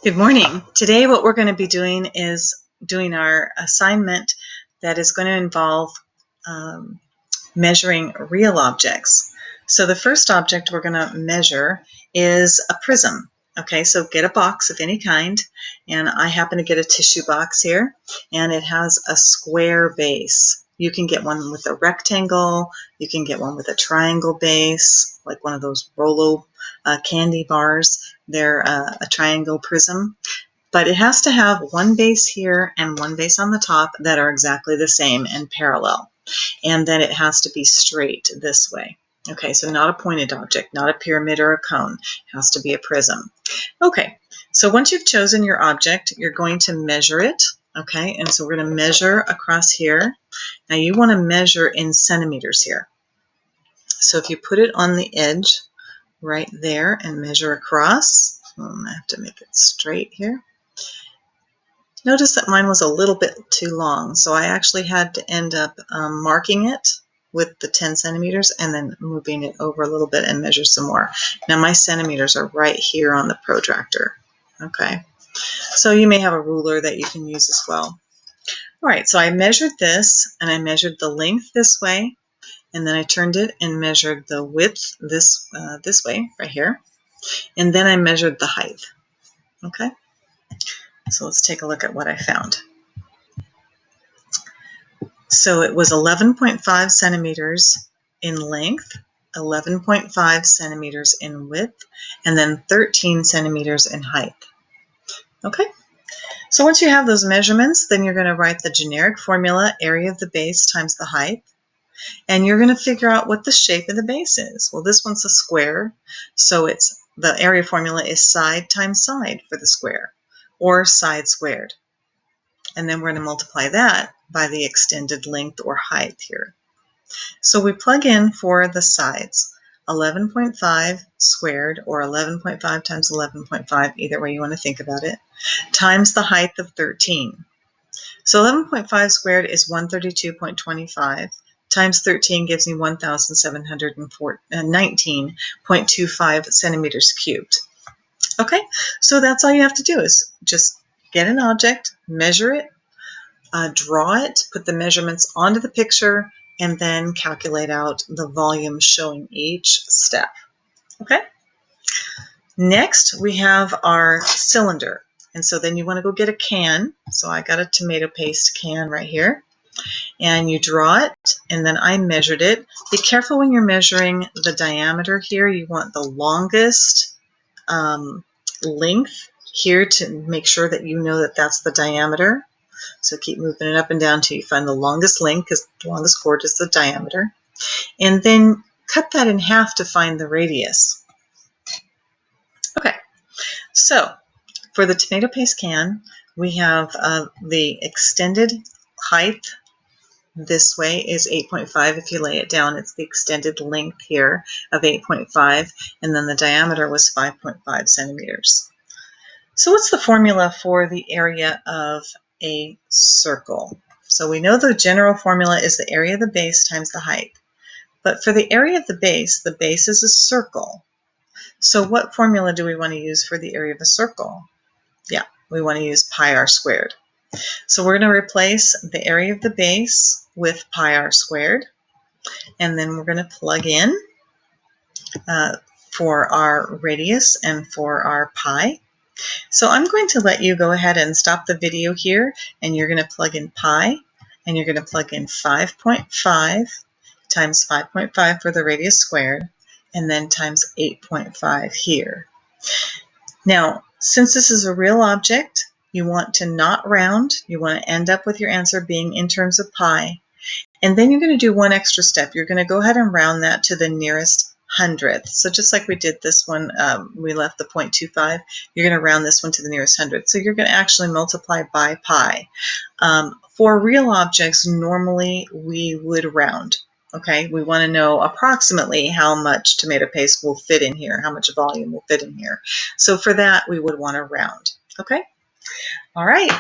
Good morning. Today what we're going to be doing is doing our assignment that is going to involve measuring real objects. So the first object we're going to measure is a prism. Okay, so get a box of any kind, and I happen to get a tissue box here, and it has a square base. You can get one with a rectangle, you can get one with a triangle base, like one of those Rolo candy bars. They're a triangle prism, but it has to have one base here and one base on the top that are exactly the same and parallel. And then it has to be straight this way. Okay, so not a pointed object, not a pyramid or a cone. It has to be a prism. Okay, so once you've chosen your object, you're going to measure it. Okay, and so we're going to measure across here. Now you want to measure in centimeters here. So if you put it on the edge right there and measure across, I have to make it straight here. Notice that mine was a little bit too long, so I actually had to end up marking it with the 10 centimeters and then moving it over a little bit and measure some more. Now my centimeters are right here on the protractor. Okay, so you may have a ruler that you can use as well. All right, so I measured this and I measured the length this way, and then I turned it and measured the width this way right here, and then I measured the height. Okay, so let's take a look at what I found. So it was 11.5 centimeters in length, 11.5 centimeters in width, and then 13 centimeters in height. Okay, so once you have those measurements, then you're going to write the generic formula, area of the base times the height, and you're going to figure out what the shape of the base is. Well, this one's a square, so the area formula is side times side for the square, or side squared. And then we're going to multiply that by the extended length or height here. So we plug in for the sides, 11.5 squared, or 11.5 times 11.5, either way you want to think about it, times the height of 13. So 11.5 squared is 132.25, times 13 gives me 1,719.25 centimeters cubed. Okay, so that's all you have to do is just get an object, measure it, draw it, put the measurements onto the picture, and then calculate out the volume showing each step. Okay? Next, we have our cylinder. And so then you want to go get a can. So I got a tomato paste can right here. And you draw it, and then I measured it. Be careful when you're measuring the diameter here. You want the longest length here to make sure that you know that that's the diameter. So keep moving it up and down till you find the longest length, because the longest chord is the diameter. And then cut that in half to find the radius. Okay, so for the tomato paste can, we have the extended height this way is 8.5. If you lay it down, it's the extended length here of 8.5, and then the diameter was 5.5 centimeters. So what's the formula for the area of a circle? So we know the general formula is the area of the base times the height. But for the area of the base is a circle. So what formula do we want to use for the area of a circle? Yeah, we want to use pi r squared. So we're going to replace the area of the base with pi r squared. And then we're going to plug in for our radius and for our pi. So I'm going to let you go ahead and stop the video here, and you're going to plug in pi, and you're going to plug in 5.5 times 5.5 for the radius squared, and then times 8.5 here. Now, since this is a real object, you want to not round. You want to end up with your answer being in terms of pi. And then you're going to do one extra step. You're going to go ahead and round that to the nearest hundredth. So just like we did this one, we left the 0.25, you're going to round this one to the nearest hundredth. So you're going to actually multiply by pi. For real objects, normally we would round. Okay, we want to know approximately how much tomato paste will fit in here, how much volume will fit in here. So for that, we would want to round. Okay? All right,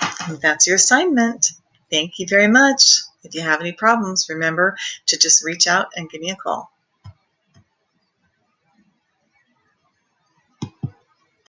that's your assignment. Thank you very much. If you have any problems, remember to just reach out and give me a call.